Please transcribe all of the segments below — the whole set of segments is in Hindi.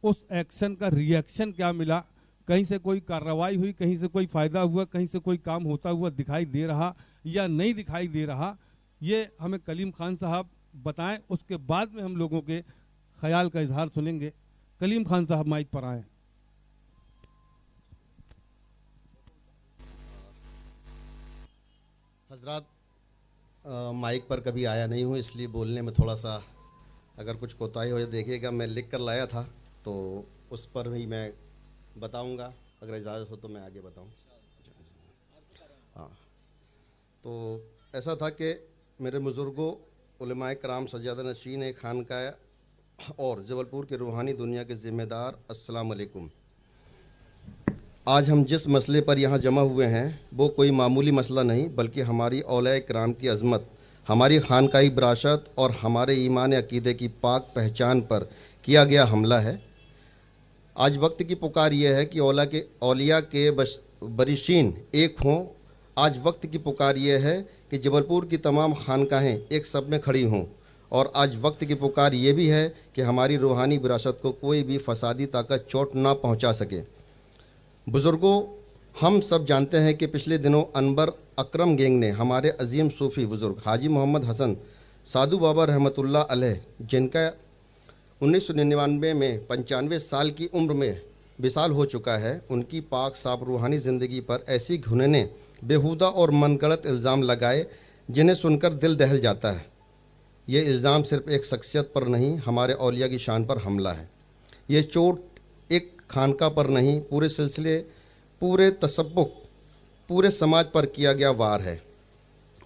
उस एक्शन का रिएक्शन क्या मिला, कहीं से कोई कार्रवाई हुई, कहीं से कोई फायदा हुआ, कहीं से कोई काम होता हुआ दिखाई दे रहा या नहीं दिखाई दे रहा, ये हमें कलीम खान साहब बताएं। उसके बाद में हम लोगों के ख्याल का इजहार सुनेंगे। कलीम खान साहब माइक पर आए। हजरात, माइक पर कभी आया नहीं हूँ, इसलिए बोलने में थोड़ा सा अगर कुछ कोताही हो देखिएगा। मैं लिख कर लाया था तो उस पर ही मैं बताऊंगा, अगर इजाज़त हो तो मैं आगे बताऊं। हाँ, तो ऐसा था कि मेरे बुज़ुर्गों उलमाए कराम सज्जादा नशीन खानकाह और जबलपुर के रूहानी दुनिया के ज़िम्मेदार, अस्सलाम वालेकुम। आज हम जिस मसले पर यहाँ जमा हुए हैं वो कोई मामूली मसला नहीं, बल्कि हमारी औलिया कराम की अज़मत, हमारी खानकाही विरासत और हमारे ईमान अक़ीदे की पाक पहचान पर किया गया हमला है। आज वक्त की पुकार यह है कि औलिया के बरिशीन एक हों। आज वक्त की पुकार यह है कि जबलपुर की तमाम खानकाहें एक सब में खड़ी हों। और आज वक्त की पुकार ये भी है कि हमारी रूहानी विरासत को कोई भी फसादी ताकत चोट ना पहुँचा सके। बुज़ुर्गों, हम सब जानते हैं कि पिछले दिनों अनवर अकरम गैंग ने हमारे अजीम सूफ़ी बुज़ुर्ग हाजी मोहम्मद हसन साधु बाबा रहमतुल्लाह अलैह, जिनका 1999 में 95 साल की उम्र में विसाल हो चुका है, उनकी पाक साफ रूहानी ज़िंदगी पर ऐसी घुनने, बेहुदा और मनगढ़ंत इल्ज़ाम लगाए जिन्हें सुनकर दिल दहल जाता है। ये इल्ज़ाम सिर्फ़ एक शख्सियत पर नहीं, हमारे औलिया की शान पर हमला है। ये चोट एक खानका पर नहीं, पूरे सिलसिले, पूरे तसब्बुक, पूरे समाज पर किया गया वार है।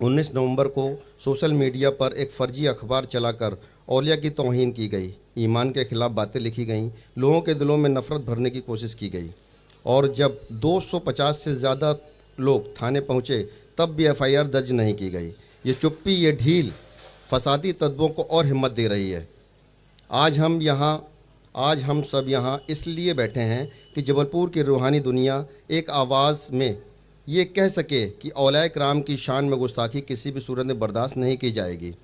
19 नवंबर को सोशल मीडिया पर एक फ़र्जी अखबार चलाकर औलिया की तौहीन की गई, ईमान के ख़िलाफ़ बातें लिखी गईं, लोगों के दिलों में नफ़रत भरने की कोशिश की गई। और जब 250 से ज़्यादा लोग थाने पहुँचे तब भी FIR दर्ज नहीं की गई। ये चुप्पी, ये ढील फसादी तत्वों को और हिम्मत दे रही है। आज हम सब यहाँ इसलिए बैठे हैं कि जबलपुर की रूहानी दुनिया एक आवाज़ में ये कह सके कि औलिया कराम की शान में गुस्ताखी किसी भी सूरत में बर्दाश्त नहीं की जाएगी।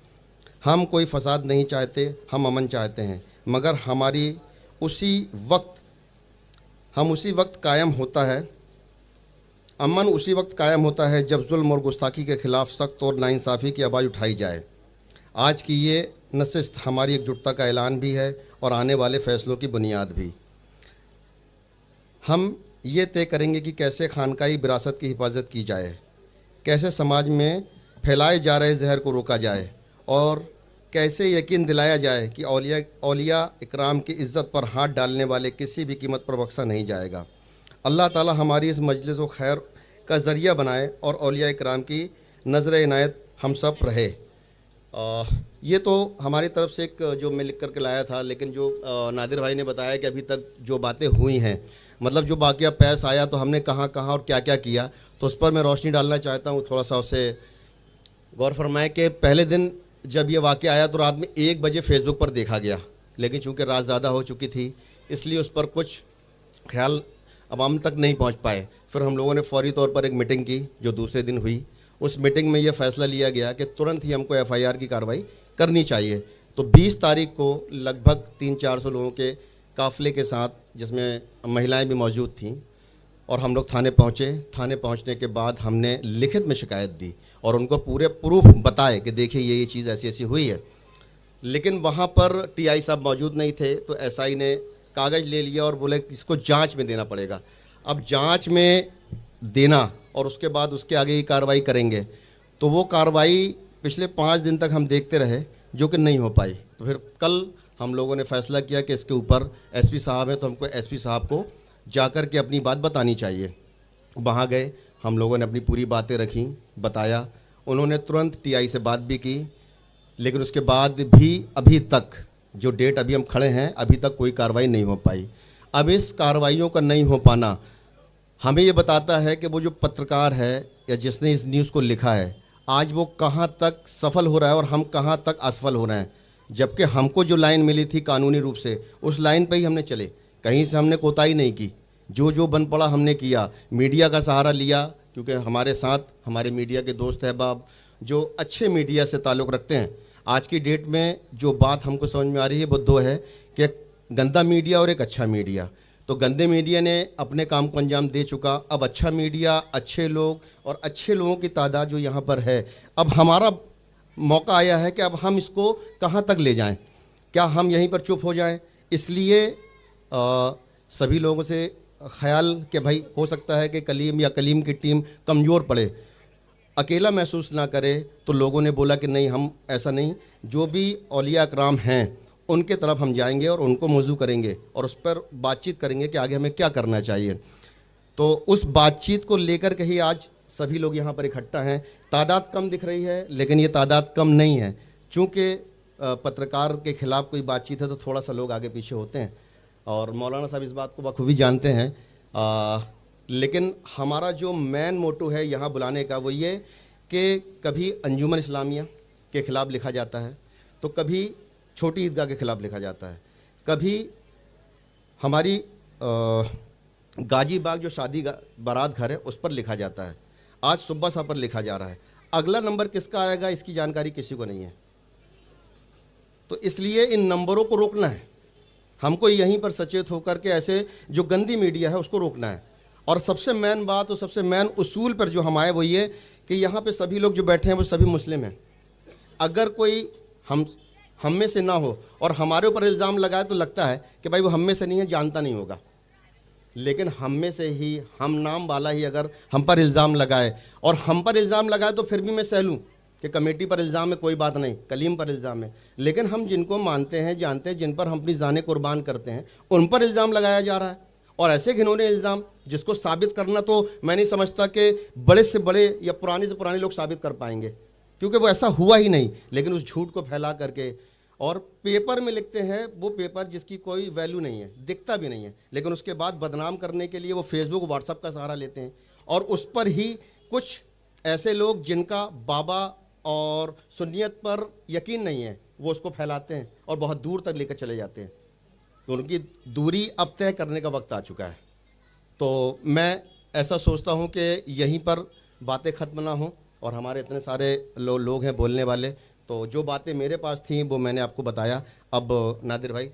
हम कोई फसाद नहीं चाहते, हम अमन चाहते हैं, मगर अमन उसी वक्त कायम होता है जब जुल्म और गुस्ताखी के ख़िलाफ़ सख्त और नाइंसाफ़ी की आवाज़ उठाई जाए। आज की ये नशिस्त हमारी एकजुटता का ऐलान भी है और आने वाले फ़ैसलों की बुनियाद भी। हम ये तय करेंगे कि कैसे खानकाही विरासत की हिफाजत की जाए, कैसे समाज में फैलाए जा रहे जहर को रोका जाए और कैसे यकीन दिलाया जाए कि औलिया इकराम की इज़्ज़त पर हाथ डालने वाले किसी भी कीमत पर बख्शा नहीं जाएगा। अल्लाह ताला हमारी इस मजलिस व खैर का ज़रिया बनाए और औलिया इकराम की नज़र इनायत हम सब रहे। ये तो हमारी तरफ से एक जो मैं लिख करके लाया था, लेकिन जो नादिर भाई ने बताया कि अभी तक जो बातें हुई हैं, मतलब जो वाक़या पेश आया तो हमने कहाँ कहाँ और क्या क्या किया, तो उस पर मैं रोशनी डालना चाहता हूँ। थोड़ा सा उसे गौर फरमाएं कि पहले दिन जब ये वाक़या आया तो रात में 1 बजे फेसबुक पर देखा गया, लेकिन चूँकि रात ज़्यादा हो चुकी थी इसलिए उस पर कुछ ख्याल अवाम तक नहीं पहुँच पाए। फिर हम लोगों ने फौरी तौर पर एक मीटिंग की जो दूसरे दिन हुई। उस मीटिंग में यह फ़ैसला लिया गया कि तुरंत ही हमको FIR की कार्रवाई करनी चाहिए। तो 20 तारीख को लगभग 300-400 लोगों के काफ़िले के साथ, जिसमें महिलाएं भी मौजूद थीं, और हम लोग थाने पहुँचे। थाने पहुँचने के बाद हमने लिखित में शिकायत दी और उनको पूरे प्रूफ बताए कि देखिए ये चीज़ ऐसी ऐसी हुई है। लेकिन वहाँ पर TI साहब मौजूद नहीं थे, तो SI ने कागज़ ले लिया और बोले कि इसको जांच में देना पड़ेगा। अब जांच में देना और उसके बाद उसके आगे की कार्रवाई करेंगे, तो वो कार्रवाई पिछले 5 दिन तक हम देखते रहे, जो कि नहीं हो पाई। तो फिर कल हम लोगों ने फ़ैसला किया कि इसके ऊपर SP साहब हैं, तो हमको SP साहब को जाकर के अपनी बात बतानी चाहिए। वहाँ गए, हम लोगों ने अपनी पूरी बातें रखी, बताया। उन्होंने तुरंत TI से बात भी की, लेकिन उसके बाद भी अभी तक जो डेट अभी हम खड़े हैं, अभी तक कोई कार्रवाई नहीं हो पाई। अब इस कार्रवाइयों का नहीं हो पाना हमें ये बताता है कि वो जो पत्रकार है या जिसने इस न्यूज़ को लिखा है, आज वो कहाँ तक सफल हो रहा है और हम कहाँ तक असफल हो रहे हैं। जबकि हमको जो लाइन मिली थी कानूनी रूप से, उस लाइन पे ही हमने चले, कहीं से हमने कोताही नहीं की। जो बन पड़ा हमने किया। मीडिया का सहारा लिया, क्योंकि हमारे साथ हमारे मीडिया के दोस्त अहबाब जो अच्छे मीडिया से ताल्लुक़ रखते हैं। आज की डेट में जो बात हमको समझ में आ रही है वो 2 है कि गंदा मीडिया और एक अच्छा मीडिया। तो गंदे मीडिया ने अपने काम को अंजाम दे चुका, अब अच्छा मीडिया, अच्छे लोग और अच्छे लोगों की तादाद जो यहाँ पर है, अब हमारा मौका आया है कि अब हम इसको कहाँ तक ले जाएं। क्या हम यहीं पर चुप हो जाएं? इसलिए सभी लोगों से ख्याल कि भाई हो सकता है कि कलीम या कलीम की टीम कमज़ोर पड़े, अकेला महसूस ना करे। तो लोगों ने बोला कि नहीं, हम ऐसा नहीं, जो भी औलिया कराम हैं उनके तरफ हम जाएंगे और उनको मौजू करेंगे और उस पर बातचीत करेंगे कि आगे हमें क्या करना चाहिए। तो उस बातचीत को लेकर के ही आज सभी लोग यहाँ पर इकट्ठा हैं। तादाद कम दिख रही है, लेकिन ये तादाद कम नहीं है। चूँकि पत्रकार के ख़िलाफ़ कोई बातचीत है तो थोड़ा सा लोग आगे पीछे होते हैं और मौलाना साहब इस बात को बखूबी जानते हैं। लेकिन हमारा जो मेन मोटो है यहाँ बुलाने का वो ये कि कभी अंजुमन इस्लामिया के ख़िलाफ़ लिखा जाता है, तो कभी छोटी ईदगाह के ख़िलाफ़ लिखा जाता है, कभी हमारी गाजी बाग जो शादी बारात घर है उस पर लिखा जाता है, आज सुब्बा साहब पर लिखा जा रहा है। अगला नंबर किसका आएगा इसकी जानकारी किसी को नहीं है। तो इसलिए इन नंबरों को रोकना है, हमको यहीं पर सचेत होकर के ऐसे जो गंदी मीडिया है उसको रोकना है। और सबसे मेन बात और सबसे मेन उसूल पर जो हम आए वो ये कि यहाँ पे सभी लोग जो बैठे हैं वो सभी मुस्लिम हैं। अगर कोई हम में से ना हो और हमारे ऊपर इल्ज़ाम लगाए तो लगता है कि भाई वो हम में से नहीं है, जानता नहीं होगा। लेकिन हम में से ही, हम नाम वाला ही अगर हम पर इल्ज़ाम लगाए और हम पर इल्ज़ाम लगाए तो फिर भी मैं सह लूँ कि कमेटी पर इल्ज़ाम है, कोई बात नहीं, कलीम पर इल्ज़ाम है। लेकिन हम जिनको मानते हैं, जानते हैं, जिन पर हम अपनी जानें कुर्बान करते हैं, उन पर इल्ज़ाम लगाया जा रहा है। और ऐसे घिनौने इल्ज़ाम जिसको साबित करना तो मैं नहीं समझता कि बड़े से बड़े या पुराने से पुराने लोग साबित कर पाएंगे, क्योंकि वो ऐसा हुआ ही नहीं। लेकिन उस झूठ को फैला करके और पेपर में लिखते हैं, वो पेपर जिसकी कोई वैल्यू नहीं है, दिखता भी नहीं है, लेकिन उसके बाद बदनाम करने के लिए वो फेसबुक व्हाट्सएप का सहारा लेते हैं। और उस पर ही कुछ ऐसे लोग जिनका बाबा और सुन्नियत पर यकीन नहीं है वो उसको फैलाते हैं और बहुत दूर तक लेकर चले जाते हैं। तो उनकी दूरी अब तय करने का वक्त आ चुका है। तो मैं ऐसा सोचता हूं कि यहीं पर बातें ख़त्म ना हों और हमारे इतने सारे लोग हैं बोलने वाले, तो जो बातें मेरे पास थीं वो मैंने आपको बताया। अब नादिर भाई